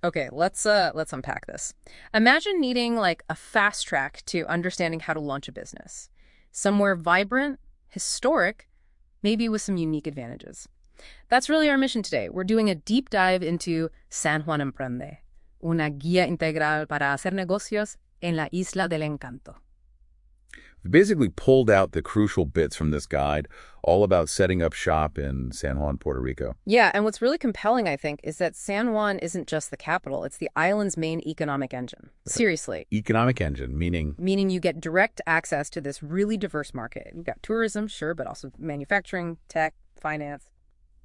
Okay, let's unpack this. Imagine needing like a fast track to understanding how to launch a business. Somewhere vibrant, historic, maybe with some unique advantages. That's really our mission today. We're doing a deep dive into San Juan Emprende, una guía integral para hacer negocios en la Isla del Encanto. We basically pulled out the crucial bits from this guide, all about setting up shop in San Juan, Puerto Rico. Yeah, and what's really compelling, I think, is that San Juan isn't just the capital, it's the island's main economic engine. Seriously. Economic engine, meaning Meaning you get direct access to this really diverse market. You've got tourism, sure, but also manufacturing, tech, finance.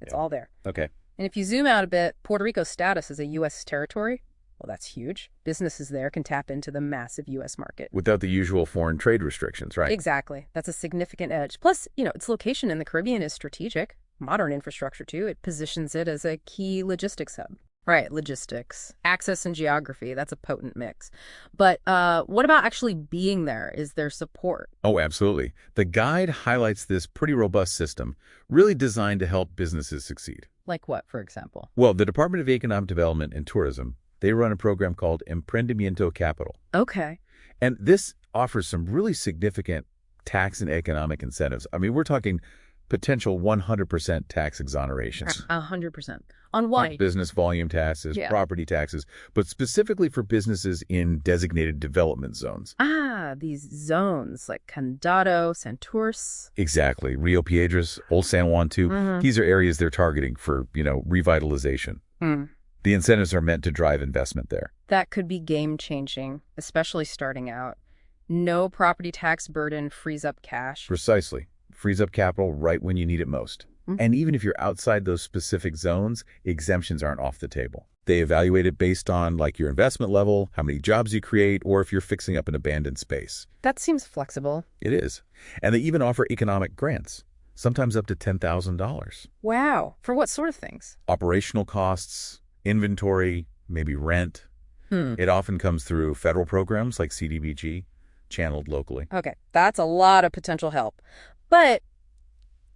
It's yeah. all there. Okay. And if you zoom out a bit, Puerto Rico's status as a U.S. territory, well, that's huge. Businesses there can tap into the massive U.S. market. Without the usual foreign trade restrictions, right? Exactly. That's a significant edge. Plus, its location in the Caribbean is strategic. Modern infrastructure, too. It positions it as a key logistics hub. Right, logistics. Access and geography, that's a potent mix. But what about actually being there? Is there support? Oh, absolutely. The guide highlights this pretty robust system, really designed to help businesses succeed. Like what, for example? Well, the Department of Economic Development and Tourism, they run a program called Emprendimiento Capital. Okay. And this offers some really significant tax and economic incentives. I mean, we're talking potential 100% tax exonerations. 100%. On what? Business volume taxes, Yeah. property taxes, but specifically for businesses in designated development zones. These zones like Condado, Santurce. Exactly. Rio Piedras, Old San Juan too. Mhm. These are areas they're targeting for, revitalization. Hmm. The incentives are meant to drive investment there. That could be game-changing, especially starting out. No property tax burden frees up cash. Precisely. Frees up capital right when you need it most. Mhm. And even if you're outside those specific zones, exemptions aren't off the table. They evaluate it based on like your investment level, how many jobs you create, or if you're fixing up an abandoned space. That seems flexible. It is. And they even offer economic grants, sometimes up to $10,000. Wow. For what sort of things? Operational costs, inventory, maybe rent. It often comes through federal programs like CDBG, channeled locally. Okay, that's a lot of potential help. But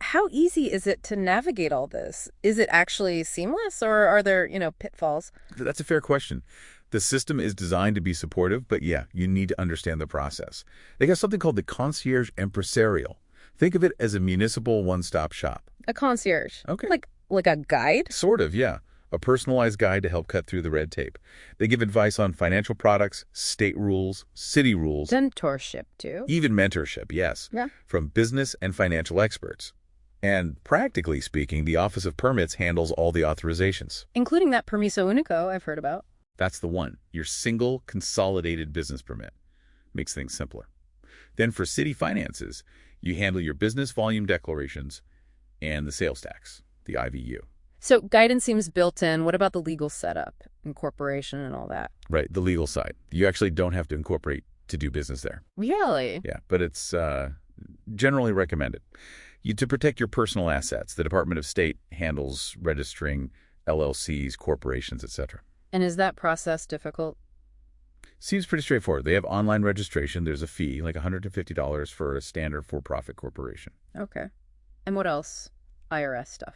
how easy is it to navigate all this? Is it actually seamless or are there, pitfalls? That's a fair question. The system is designed to be supportive, but yeah, you need to understand the process. They got something called the concierge empresarial. Think of it as a municipal one-stop shop. A concierge. Okay. Like a guide? Sort of, yeah. A personalized guide to help cut through the red tape. They give advice on financial products, state rules, city rules, Mentorship, too. even mentorship, yes, Yeah. from business and financial experts. And practically speaking, the Office of Permits handles all the authorizations. Including that Permiso Único I've heard about. That's the one, your single consolidated business permit. Makes things simpler. Then for city finances, you handle your business volume declarations and the sales tax, the IVU. So guidance seems built in. What about the legal setup, incorporation and all that? Right, the legal side. You actually don't have to incorporate to do business there. Really? Yeah, but it's generally recommended. To protect your personal assets, the Department of State handles registering LLCs, corporations, etc. And is that process difficult? Seems pretty straightforward. They have online registration. There's a fee, like $150 for a standard for-profit corporation. Okay. And what else? IRS stuff.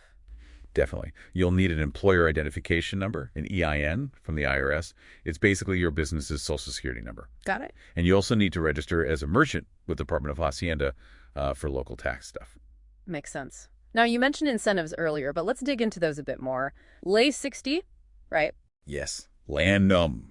Definitely. You'll need an employer identification number, an EIN from the IRS. It's basically your business's social security number. Got it. And you also need to register as a merchant with the Department of Hacienda for local tax stuff. Makes sense. Now, you mentioned incentives earlier, but let's dig into those a bit more. Lay 60, right? Yes. Landnum.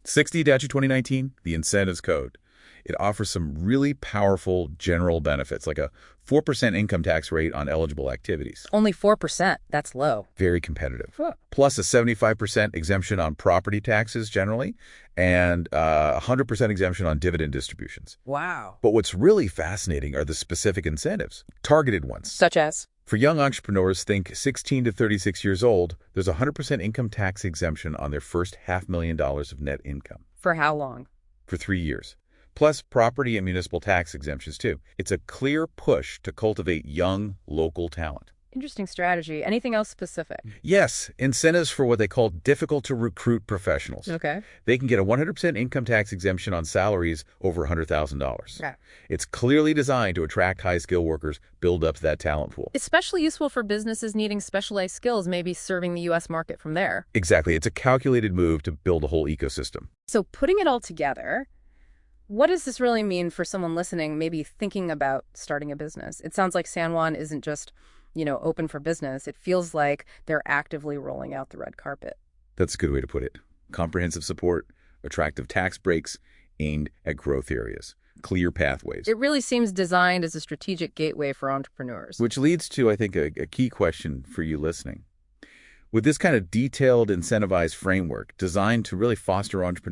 60-2019, the incentives code. It offers some really powerful general benefits, like a 4% income tax rate on eligible activities. Only 4%. That's low. Very competitive. Plus a 75% exemption on property taxes generally, and 100% exemption on dividend distributions. Wow. But what's really fascinating are the specific incentives, targeted ones. Such as? For young entrepreneurs, think 16 to 36 years old, there's a 100% income tax exemption on their first $500,000 of net income. For how long? For 3 years. Plus property and municipal tax exemptions, too. It's a clear push to cultivate young, local talent. Interesting strategy. Anything else specific? Yes, incentives for what they call difficult-to-recruit professionals. Okay. They can get a 100% income tax exemption on salaries over $100,000. Yeah. It's clearly designed to attract high-skilled workers, build up that talent pool. Especially useful for businesses needing specialized skills, maybe serving the U.S. market from there. Exactly. It's a calculated move to build a whole ecosystem. So putting it all together, what does this really mean for someone listening, maybe thinking about starting a business? It sounds like San Juan isn't just, open for business. It feels like they're actively rolling out the red carpet. That's a good way to put it. Comprehensive support, attractive tax breaks aimed at growth areas, clear pathways. It really seems designed as a strategic gateway for entrepreneurs. Which leads to, I think, a key question for you listening. With this kind of detailed, incentivized framework designed to really foster entrepreneurship,